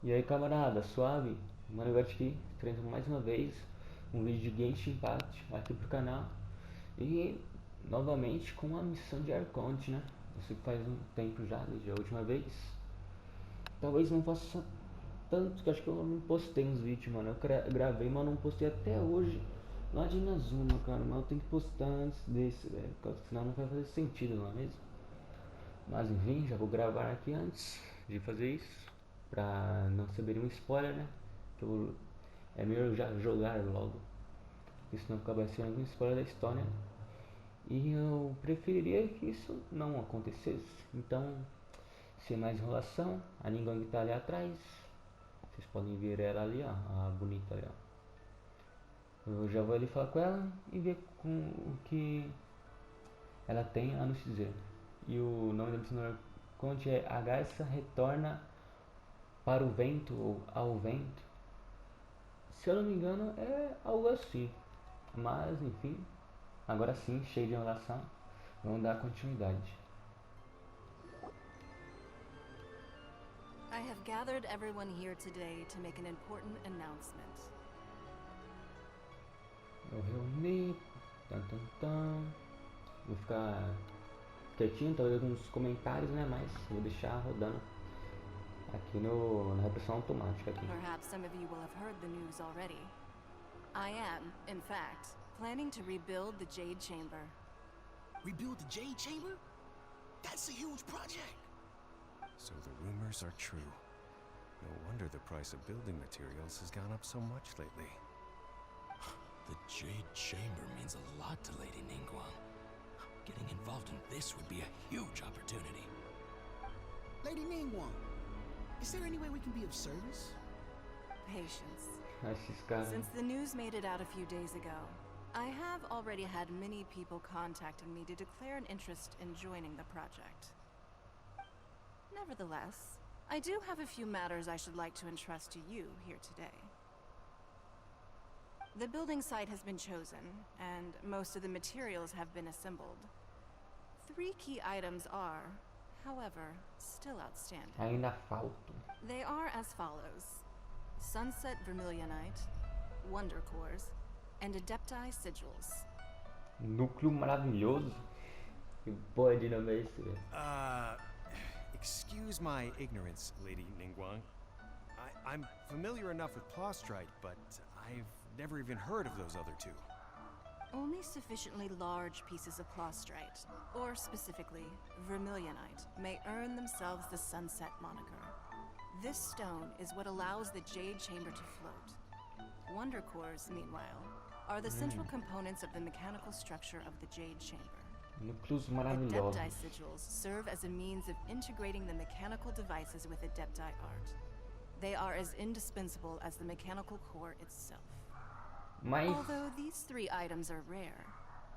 E aí, camarada, suave? ManoBigodi aqui, trazendo mais uma vez um vídeo de Genshin Impact aqui pro canal. E novamente com a missão de Arconte, né? Eu sei que faz um tempo já, desde a última vez. Talvez não faça tanto, que acho que eu não postei uns vídeos, mano. Eu gravei, mas não postei até hoje. Lá de Inazuma, cara, mas eu tenho que postar antes desse, velho. Porque senão não vai fazer sentido, não é mesmo? Mas enfim, já vou gravar aqui antes de fazer isso. Pra não saber um spoiler, né? Que eu, é melhor já jogar logo. Porque senão acaba sendo um spoiler da história. E eu preferiria que isso não acontecesse. Então, sem mais enrolação, a Ninguém tá ali atrás. Vocês podem ver ela ali, ó, a bonita ali, ó. Eu já vou ali falar com ela e ver com o que ela tem a nos dizer. E o nome da missão Conte é A Garça Retorna para o Vento ou Ao Vento. Se eu não me engano é algo assim. Mas enfim, agora sim, cheio de enrolação, vamos dar continuidade. I have gathered everyone here today to make an important announcement. Eu reuni, tan tan tan. Vou ficar quietinho, talvez alguns comentários, né? Mas vou deixar rodando aqui na repressão automática aqui. Perhaps some of you will have heard the news already. I am, in fact, planning to rebuild the Jade Chamber. Rebuild the Jade Chamber? That's a huge project. So the rumors are true. No wonder the price of building materials has gone up so much lately. The Jade Chamber means a lot to Lady Ningguang. Getting involved in this would be a huge opportunity. Lady Ningguang, is there any way we can be of service? Patience. Esses caras. Since the news made it out a few days ago, I have already had many people contacting me to declare an interest in joining the project. Nevertheless, I do have a few matters I should like to entrust to you here today. The building site has been chosen, and most of the materials have been assembled. 3 key items are, however, still outstanding. Ainda faltam. They are as follows: Sunset Vermilionite, Wonder Cores, and Adepti Sigils. Núcleo maravilhoso. Que pode não é esse, velho. Excuse my ignorance, Lady Ningguang. I'm familiar enough with Plostrite, but I've never even heard of those other two. Only sufficiently large pieces of Plostrite, or specifically Vermilionite, may earn themselves the Sunset moniker. This stone is what allows the Jade Chamber to float. Wonder Cores, meanwhile, are the central components of the mechanical structure of the Jade Chamber. Núcleos maravilhosos. Adepti Sigils serve as a means of integrating the mechanical devices with Adepti art. They are as indispensable as the mechanical core itself. Mas Although these 3 items are rare,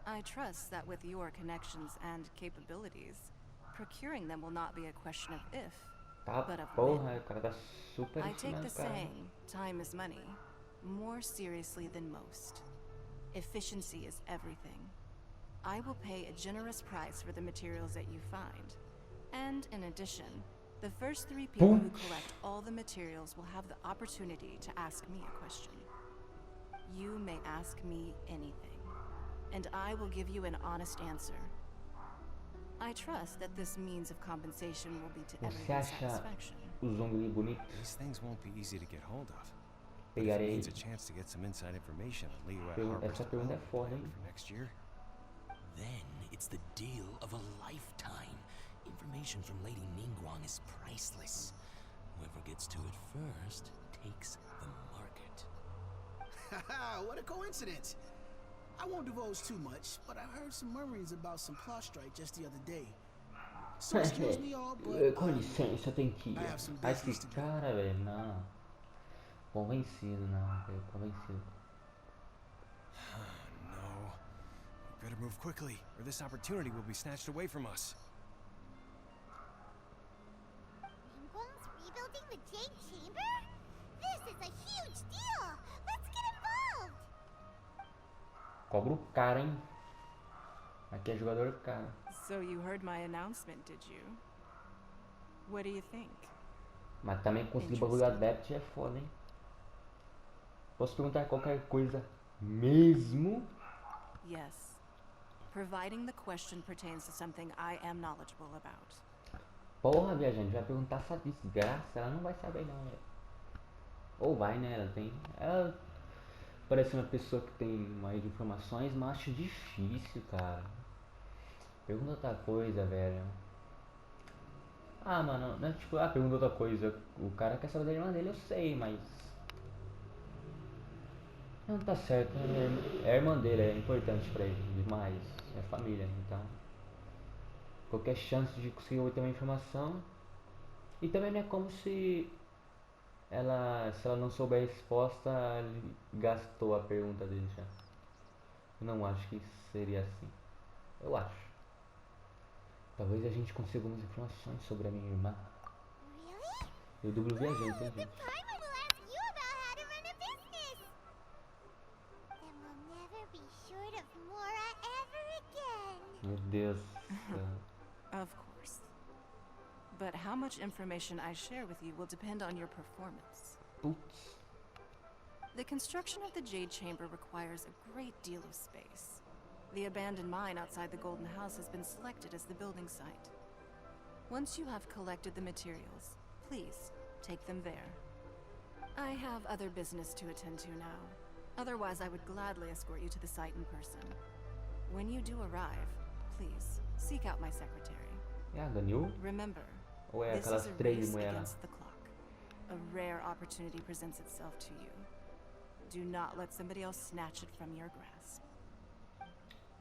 I trust that with your connections and capabilities, procuring them will not be a question of if, tá but of porra, when. o cara tá super I take ensinando, the cara. saying, time is money, more seriously than most. Efficiency is everything. I will pay a generous price for the materials that you find. And in addition, the first 3 people who collect all the materials will have the opportunity to ask me a question. You may ask me anything, and I will give you an honest answer. I trust that this means of compensation will be to Você everyone's acha satisfaction. o zombi bonito? These things won't be easy to get hold of. But if it Pegarei. means a chance to get some inside information on Liyue Harbor's Essa pergunta é development foda, plan hein? for next year. Then it's the deal of a lifetime. Information from Lady Ningguang is priceless. Whoever gets to it first takes the market. Haha, what a coincidence. I won't divulge too much, but I heard some murmurings about some Plostrite just the other day. So excuse me all, but Com licença, tem que ir. I have some Ai, business esse to do. cara, velho, não. Convencido, não, velho, convencido. No. We better move quickly, or this opportunity will be snatched away from us. Ningguang's rebuilding the Jade Chamber? This is a huge deal! Let's get involved! Cobra o cara, hein? Aqui é jogador caro. So you heard my announcement, did you? What do you think? Mas também conseguir bagulho adepto é foda, hein? Posso perguntar qualquer coisa mesmo? Yes. Providing the question pertains to something I am knowledgeable about. Porra, viajante, vai perguntar essa desgraça, ela não vai saber não, velho. Ou vai, né? Ela parece uma pessoa que tem mais informações, mas acho difícil, cara. Pergunta outra coisa, velho. Ah, mano, não é tipo, pergunta outra coisa. O cara quer saber da irmã dele, eu sei, mas. Não tá certo, é a irmã dele, é importante pra ele demais. É família, então. Qualquer chance de conseguir obter uma informação. E também não é como se ela não souber a resposta, ele gastou a pergunta dele já. Eu não acho que seria assim. Eu acho. Talvez a gente consiga algumas informações sobre a minha irmã. Really? Eu dublo viajante, hein, The gente? primer will ask you about how to run a business. And we'll never be short of Mora ever again. Meu Deus do céu. Of course. But how much information I share with you will depend on your performance. Putz. The construction of the Jade Chamber requires a great deal of space. The abandoned mine outside the Golden House has been selected as the building site. Once you have collected the materials, please take them there. I have other business to attend to now. Otherwise, I would gladly escort you to the site in person. When you do arrive, please seek out my secretary. Ganhou? Remember, Ou é this aquelas is a três race moedas? against the clock. A rare opportunity presents itself to you. Do not let somebody else snatch it from your grasp.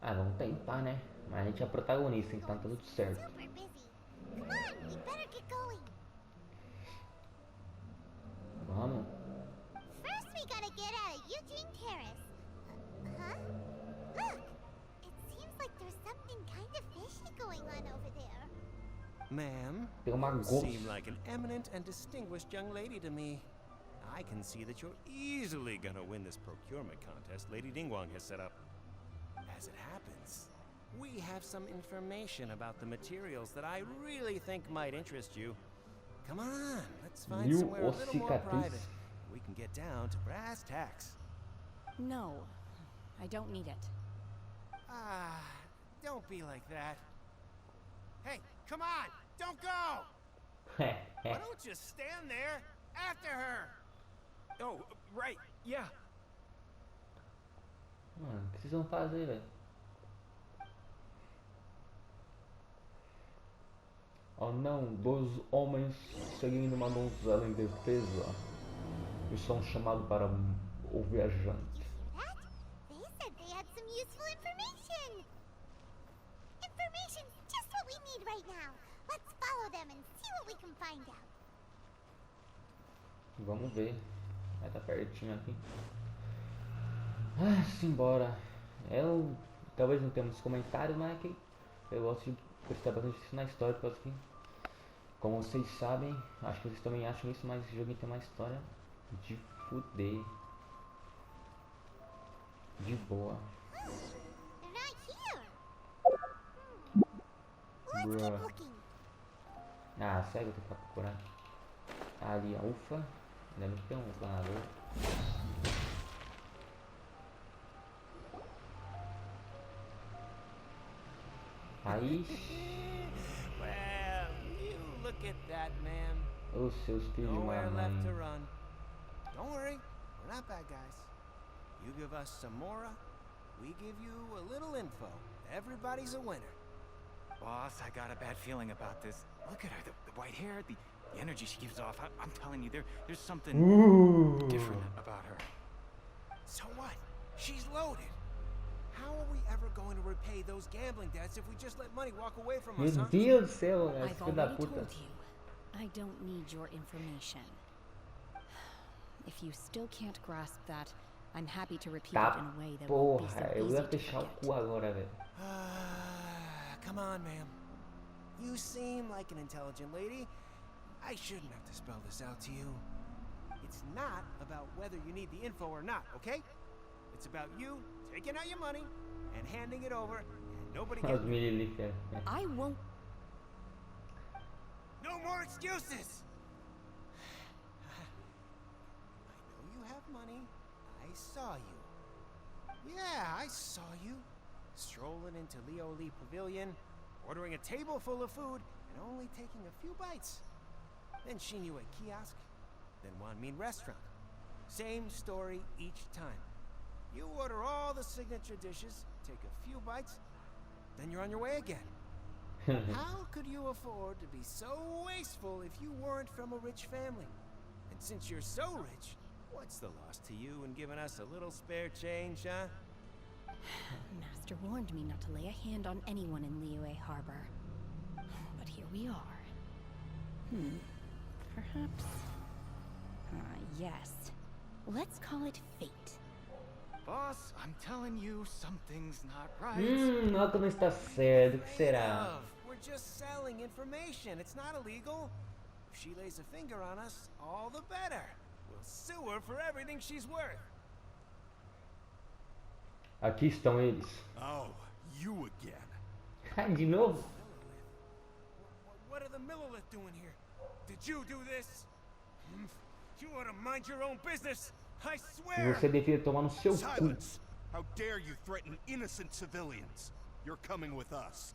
Vamos tentar, né? Mas a gente é protagonista, então tá tudo certo. Super busy. Come on, we better get going. Vamos. First, we gotta get out of Eugene Terrace. Huh? Look! It seems like there's something kind of fishy going on over there. Ma'am, Tem uma you ghost. seem like an eminent and distinguished young lady to me. I can see that you're easily gonna win this procurement contest Lady Ningguang has set up. As it happens, we have some information about the materials that I really think might interest you. Come on, let's find Viu somewhere a o little more cicatriz? private. We can get down to brass tacks. No, I don't need it. Ah, don't be like that. Hey, come on, don't go! Why don't you stand there after her? Oh, right, yeah. Mano, o que vocês vão fazer, velho? Oh não, dois homens seguindo uma donzela indefesa. E são chamados para o viajante. That? They said they had some useful information. Information's just what we need right now. Let's follow them and see what we can find out. Vamos ver. Vai estar pertinho aqui. Simbora. Eu talvez não tenha comentários, mas é que eu gosto de prestar bastante atenção na história, porque que, como vocês sabem, acho que vocês também acham isso, mas esse joguinho tem uma história de fuder. De boa. They're not here. Let's Bruh. keep looking. Sério, eu tenho que procurar. Ali, ufa. Deve ter um planador. Aí, Well, you look at that, ma'am. os seus filhos de Nowhere left to mamãe. run. Don't worry, we're not bad guys. You give us some Mora, we give you a little info. Everybody's a winner. Boss, I got a bad feeling about this. Look at her, the white hair, the energy she gives off. I'm telling you, there's something different about her. So what? She's loaded. How are we ever going to repay those gambling debts if we just let money walk away from Meu us, huh? Deus do céu, esse I've filho da already puta. told you, I don't need your information. If you still can't grasp that, I'm happy to repeat Tá it in a way that won't be so porra, eu easy ia to fechar o forget. cu agora, velho. Come on, ma'am. You seem like an intelligent lady. I shouldn't have to spell this out to you. It's not about whether you need the info or not, okay? It's about you taking out your money and handing it over, and nobody Os getting it. mililitros. I won't. No more excuses! I saw you. Yeah, I saw you. Strolling into Leo Lee Pavilion, ordering a table full of food, and only taking a few bites. Then seen you at kiosk, then Wan Min restaurant. Same story each time. You order all the signature dishes, take a few bites, then you're on your way again. How could you afford to be so wasteful if you weren't from a rich family? And since you're so rich, what's the loss to you in giving us a little spare change, huh? Master warned me not to lay a hand on anyone in Liyue Harbor. But here we are. Perhaps... yes. Let's call it fate. Boss, I'm telling you, something's not right. Algo não está certo. O que será? Love, we're just selling information. It's not illegal. If she lays a finger on us, all the better. We'll sue her for everything she's worth. Aqui estão eles. Oh, you again. De novo? What are the Millilith doing here? Did you do this? You ought to mind your own business. I swear. Você devia tomar no seu cu. Silence! How dare you threaten innocent civilians? You're coming with us.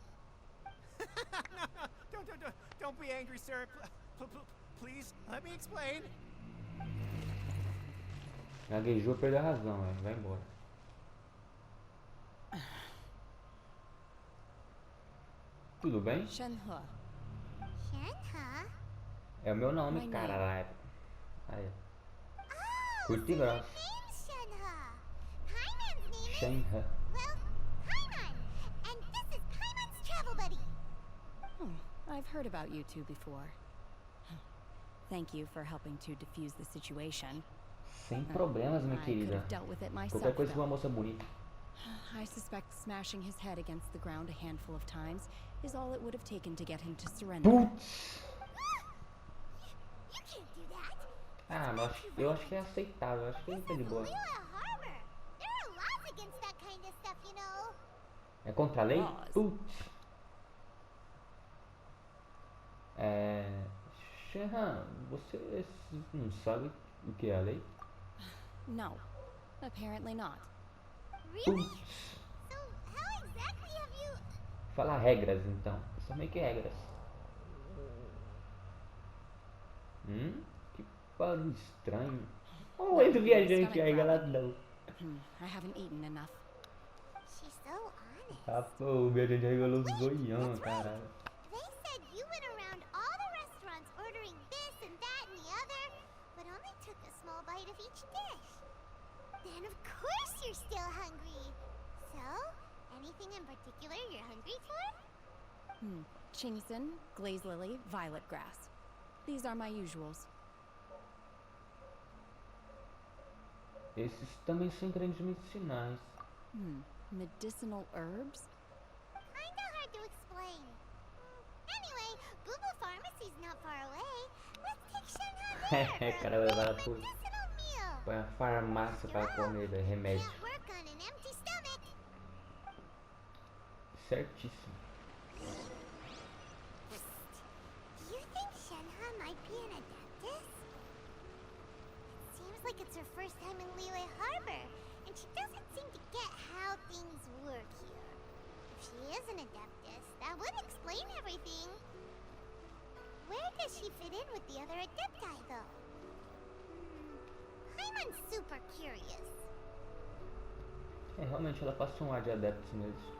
No, don't be angry, sir. Please, let me explain. Gaguejou, perdeu a razão, velho. Vai embora. Tudo bem? Shenhe. Shenhe? É o meu nome, My caralho. Aí. Oh, Curto so e your grosso. name's Shenhe. Paimon's name is... Shenhe. Well, Paimon. And this is Paimon's travel buddy. I've heard about you two before. Thank you for helping to defuse the situation. Sem problemas, minha I could querida. have dealt with it myself, Qualquer coisa com though. uma moça bonita. I suspect smashing his head against the ground a handful of times is all it would have taken to get him to surrender. Putz! You can't do that. Ah, mas eu acho que é aceitável. Eu acho que ele tá de boa. Liyue Harbor. There are laws against that kind of stuff, you know. É contra a lei? Laws. Putz! Shenhan, você não sabe o que é a lei? No, apparently not. Really? Putz! So, how exactly have you... Fala regras, então. São meio que regras. Que barulho estranho. Oh, esse viajante aí, galadão. I haven't eaten enough. She's so honest. Ah, pô, o viajante regalou os zoião, caralho. They said you went around all the restaurants ordering this and that and the other, but only took a small bite of each dish. Then of course you're still hungry. So, anything in particular you're hungry for? Chingson, glaze lily, violet grass. These are my usuals. Esses também são ingredientes medicinais. Medicinal herbs? Kinda hard to explain. Anyway, Boo Boo Pharmacy's not far away. Let's take Shenhe there O for cara a vai levar big pro medicinal meal. põe a farmácia para comer remédio. Can't work on an empty stomach. Certíssimo. Do you think Shenhe might be an adeptus? It seems like it's her first time in Liyue Harbor, and she doesn't seem to get how things work here. If she is an adeptus, that would explain everything. Where does she fit in with the other adepti, though? I'm super curious. Realmente ela passa um ar de adeptos mesmo.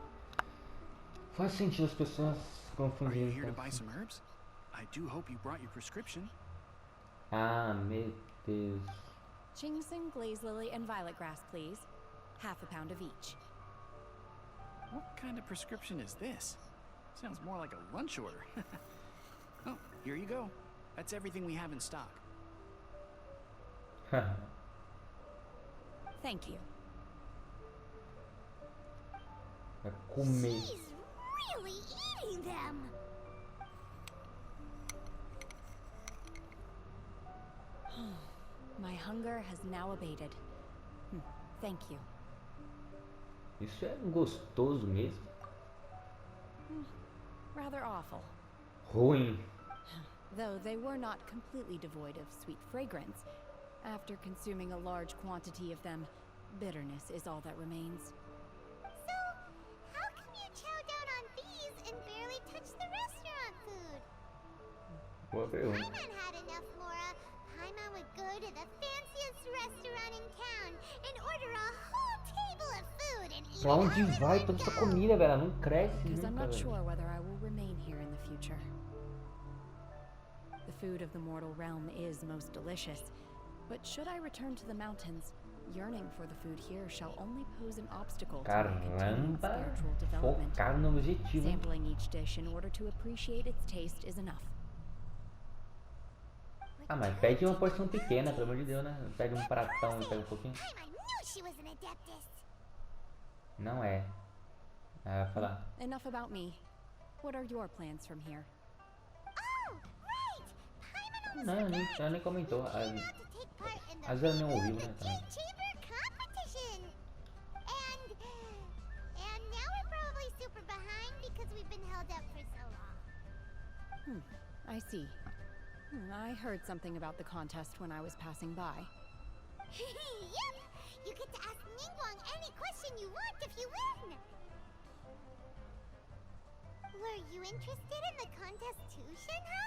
Faz sentido as pessoas Are you confundirem. here to com- buy some herbs? I do hope you brought your prescription. Ah, meu Deus. Chingson, glaze lily, and violet grass, please. Half a pound of each. What kind of prescription is this? Sounds more like a lunch order. Oh, here you go. That's everything we have in stock. Thank you. Vai comer. She's really eating them. My hunger has now abated. Thank you. Isso é gostoso mesmo? Rather awful. Ruim. Though they were not completely devoid of sweet fragrance. After consuming a large quantity of them, Bitterness is all that remains. So, how come you chow down on these and barely touch the restaurant food? Boa pergunta. Paimon had enough, Mora. Paimon would go to the fanciest restaurant in town and order a whole table of food and eat Pra it onde all in vai one toda essa go. comida, velho? Ela não cresce Because I'm nunca, not velho. sure whether I will remain here in the future. The food of the mortal realm is most delicious, but should I return to the mountains, yearning for the food here shall only pose an obstacle to my continued Caramba, spiritual development. focado no objetivo, hein? Sampling each dish in order to appreciate its taste is enough. Ah, mas pede uma porção pequena, pelo amor de Deus, né? Pede um pratão e pega um pouquinho. Paimon knew she was an adeptus. Não é. Ela vai falar. Enough about me. What are your plans from here? Oh, right! Paimon Não, ela nem comentou. to take part in the Às vezes ela nem ouviu, the né? Jade Chamber competition. And now we're probably super behind because we've been held up for so long. I see. I heard something about the contest when I was passing by. Yep! You get to ask Ningguang any question you want if you win! Were you interested in the contest too, Shenhe?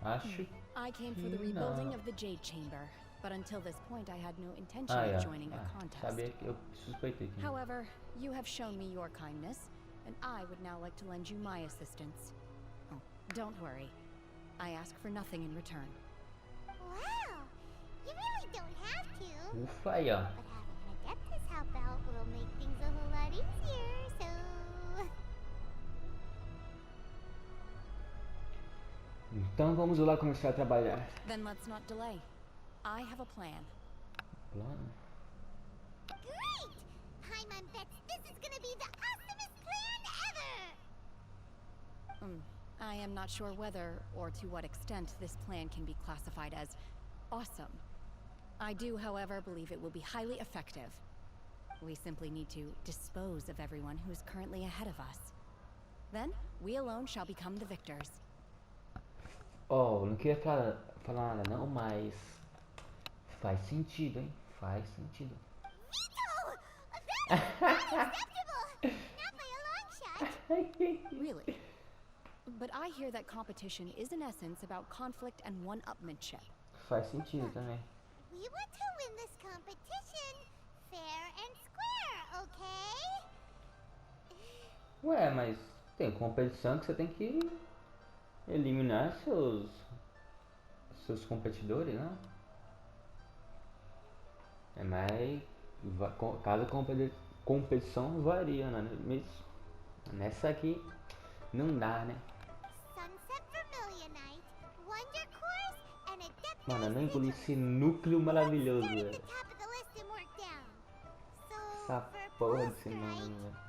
Acho. I came for the que rebuilding não. of the Jade Chamber, but until this point I had no intention Ah, of é. joining a contest. Sabia que eu suspeitei que. However, you have shown me your kindness, and I would now like to lend you my assistance. Oh, don't worry. I ask for nothing in return. Wow! You really don't have to. Ufa aí, ó. But having an adeptus help out will make things a whole lot easier, so... Então vamos lá começar a trabalhar. Then let's not delay. I have a plan. Plano? Great! Paimon bets this is gonna be the awesomest plan ever! I am not sure whether or to what extent this plan can be classified as awesome. I do, however, believe it will be highly effective. We simply need to dispose of everyone who is currently ahead of us. Then, we alone shall become the victors. Oh, não queria falar nada não, mas faz sentido, hein? Faz sentido. Vito! That's unacceptable! Not by a long shot! Really? But I hear that competition is in essence about conflict and one-upmanship. Faz sentido também. We want to win this competition fair and square, okay? Ué, mas tem competição que você tem que eliminar seus competidores, né? É mais cada competição varia, né? Mas nessa aqui não dá, né? Sunset Vermilionite, Wonder Course, and Adeptus. Mano, eu não engoli esse núcleo maravilhoso, velho. Top of the list and work down. So, Essa for porra post, desse nome, right? velho.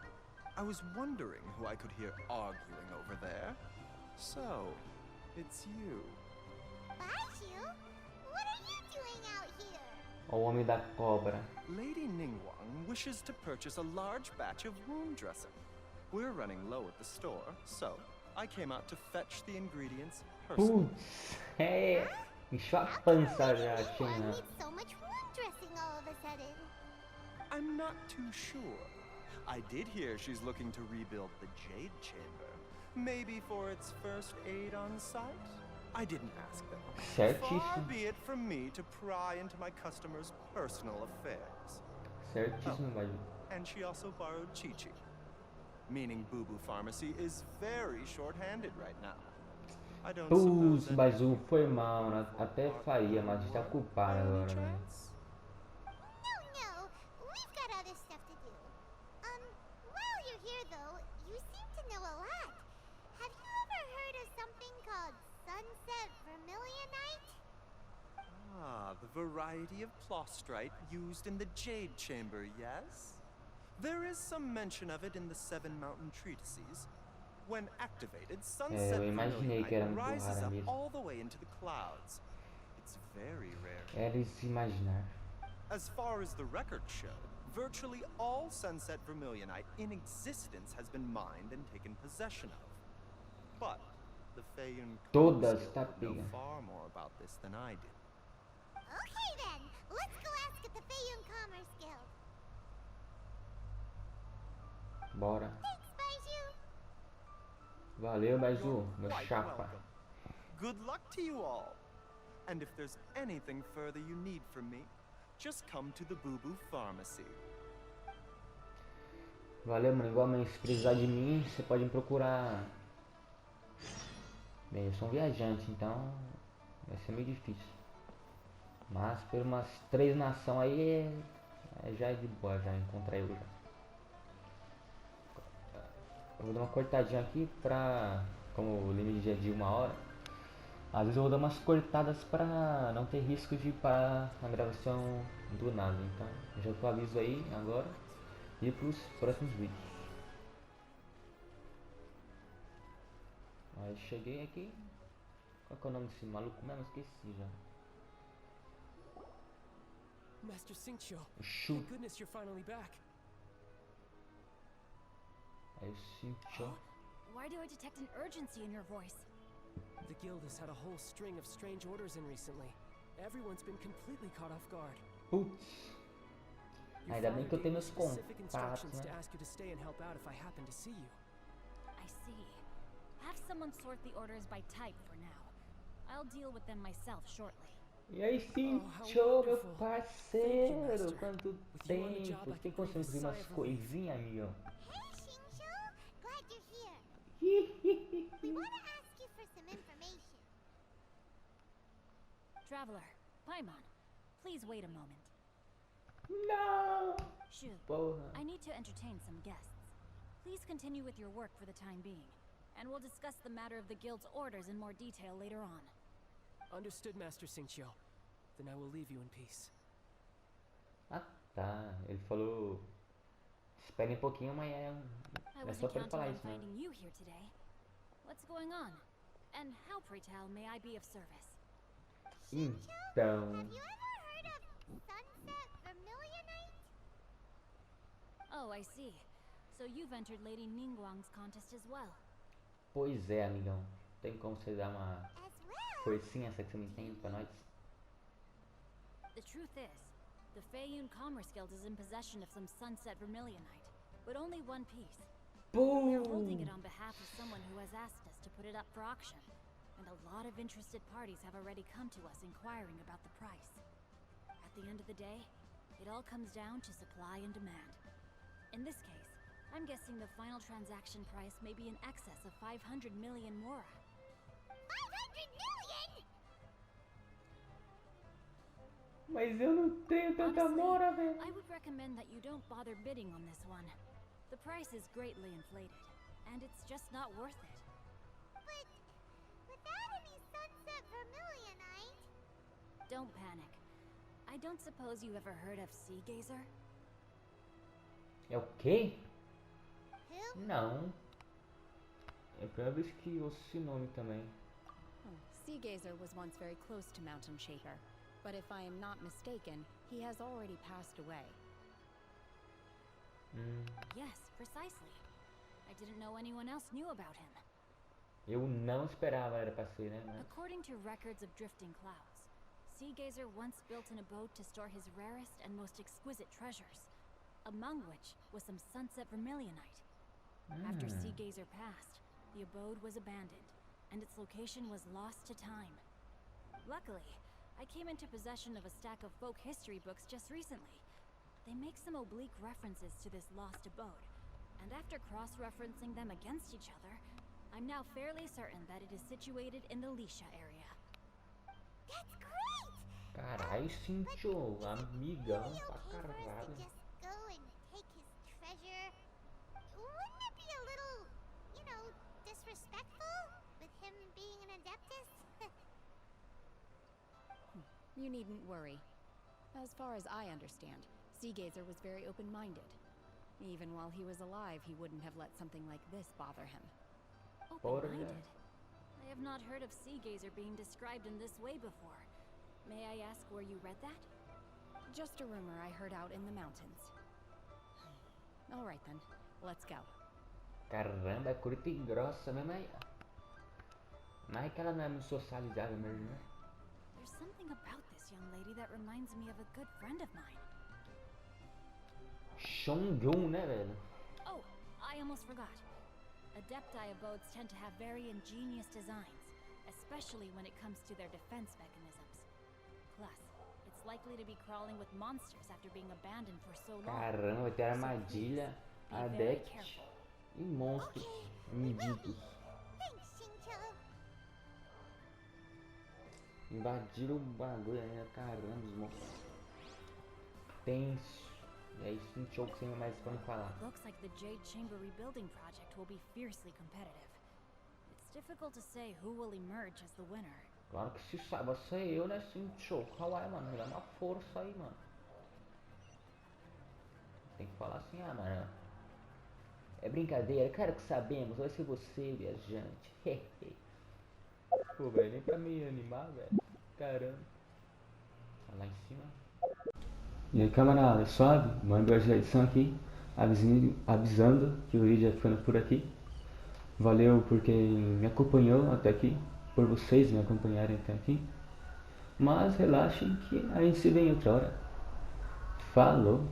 I was wondering who I could hear arguing over there. So, it's you. Baiju? What are you doing out here? O homem da cobra. Lady Ningguang wishes to purchase a large batch of wound dressing. We're running low at the store, so I came out to fetch the ingredients personally. Putz, encheu a pança já, Ningguang tinha. needs so much wound dressing all of a sudden. I'm not too sure. I did hear she's looking to rebuild the Jade Chamber. Maybe for its first aid on site? I didn't ask them. Far Certíssimo. be it from me to pry into my customers' personal affairs. Certíssimo, vai. And she also borrowed Chi-Chi. Meaning Boo Boo Pharmacy is very short-handed right now. I don't Putz, suppose mas o foi mal, né? Até faria, mas a gente tá culpado any agora, né? chance? No, we've got other stuff to do. While you're here though, you seem to know a lot. Have you ever heard of something called Sunset Vermilionite? Ah, the variety of plostrite used in the Jade Chamber, yes? There is some mention of it in the Seven Mountain Treatises. When activated, Sunset eu imaginei que era Vermilionite muito rises rara up mesmo. all the way into the clouds. It's very rare. Era se imaginar. As far as the records show, virtually all Sunset Vermilionite in existence has been mined and taken possession of. But the Feiyun Todas, Guild tá know pega. far more about this than I did. Okay then, let's go ask at the Feiyun Commerce Guild. Bora. Thanks, Baiju. Valeu, Baizu, meu Quite chapa. welcome. Good luck to you all. And if there's anything further you need from me, just come to the Boo Boo Pharmacy. Valeu, mano. Igualmente, se precisar de mim, você pode me procurar. Bem, eu sou um viajante, então vai ser meio difícil. Mas por umas 3 nações aí já é de boa, já encontrei eu já. Eu vou dar uma cortadinha aqui pra. Como o limite é de 1 hora. Às vezes eu vou dar umas cortadas pra não ter risco de parar a gravação do nada. Então já atualizo aí agora e pros próximos vídeos. Aí cheguei aqui. Qual que é o nome desse maluco mesmo? Esqueci já. Master Xingqiu, Shu. thank goodness you're finally back. Aí o Xingqiu. Why do I detect an urgency in your voice? The guild has had a whole string of strange orders in recently. Everyone's been completely caught off guard. Putz. Your Ainda bem father que eu tenho gave me meus specific contatos, instructions to né? ask you to stay and help out if I happen to see you. I see. Have someone sort the orders by type for now. I'll deal with them myself shortly. E aí, Xingqiu, meu parceiro, quanto tempo? Tem como você incluir umas coisinhas, amigão? Hey, Xingqiu. Glad you're here. We want to ask you for some information. Traveler, Paimon, please wait a moment. Não! Shu, Porra. I need to entertain some guests. Please continue with your work for the time being, and we'll discuss the matter of the guild's orders in more detail later on. Understood, Master Xingqiu. Then I will leave you in peace. Ah, tá. Ele falou. Espere um pouquinho, mas I é só wasn't pra ele counting falar on isso, né? finding you here today. What's going on? And how, pray tell, may I be of service? Então. Have you ever heard of Sunset Vermilionite? Oh, I see. So you've entered Lady Ningguang's contest as well. Pois é, amigão. Tem como você dar uma As well. forcinha, essa que você me entende pra nós? The truth is, the Feiyun Commerce Guild is in possession of some Sunset Vermilionite, but only one piece. We're holding it on behalf of someone who has asked us to put it up for auction, and a lot of interested parties have already come to us inquiring about the price. At the end of the day, it all comes down to supply and demand. In this case, I'm guessing the final transaction price may be in excess of 500 million mora. 500 million? Mas eu não tenho tanta Honestly, mora, velho. I would recommend that you don't bother bidding on this one. The price is greatly inflated, and it's just not worth it. But without any Sunset Vermilionite. Don't panic. I don't suppose you ever heard of Sea Gazer? É o quê? Who? Não. É a primeira vez que ouço esse nome também. Sea Gazer was once very close to Mountain Shaper, but if I am not mistaken, he has already passed away. Yes, precisely. I didn't know anyone else knew about him. Eu não esperava era pra ser, né? Mas... According to records of drifting clouds, Sea Gazer once built an abode to store his rarest and most exquisite treasures, among which was some Sunset Vermilionite. After Sea Gazer passed, the abode was abandoned, and its location was lost to time. Luckily, I came into possession of a stack of folk history books just recently. They make some oblique references to this lost abode, and after cross-referencing them against each other, I'm now fairly certain that it is situated in the Lisha area. That's great! Caralho, Xingqiu, amigão pra To caralho. just go and take his treasure. Wouldn't it be a little, disrespectful with him being an adeptus? You needn't worry. As far as I understand, Sea Gazer was very open-minded. Even while he was alive, he wouldn't have let something like this bother him. Open-minded? I have not heard of Sea Gazer being described in this way before. May I ask where you read that? Just a rumor I heard out in the mountains. All right then, let's go. Caramba, é curta e grossa mesmo aí. Mas é que ela não é muito socializável mesmo, né? There's something about this young lady that reminds me of a good friend of mine. Xongyun, né, velho? Oh, I I almost forgot. Adepti abodes tend to have very ingenious designs, especially when it comes to their defense mechanisms. Plus, it's likely to be crawling with monsters after being abandoned for so long. Caramba, vai ter armadilha, adept e monstros mendigos. Invadiram o bagulho ainda, caramba, os monstros. Tenso. E aí sentiu que sem mais pra me falar. Looks like the Jade Chamber rebuilding project will be fiercely competitive. It's difficult to say who will emerge as the winner. Claro que se saiba ser eu, né, sentiu. Kawaii, mano, me dá uma força aí, mano. Tem que falar assim, ah, mano. É brincadeira, cara, que sabemos, vai ser você, viajante. Pô, velho, nem pra me animar, velho. Caramba. Lá em cima. E aí, camarada, suave? ManoBigodi da edição aqui, avisando que o vídeo vai ficando por aqui. Valeu por quem me acompanhou até aqui, por vocês me acompanharem até aqui. Mas relaxem que a gente se vê em outra hora. Falou!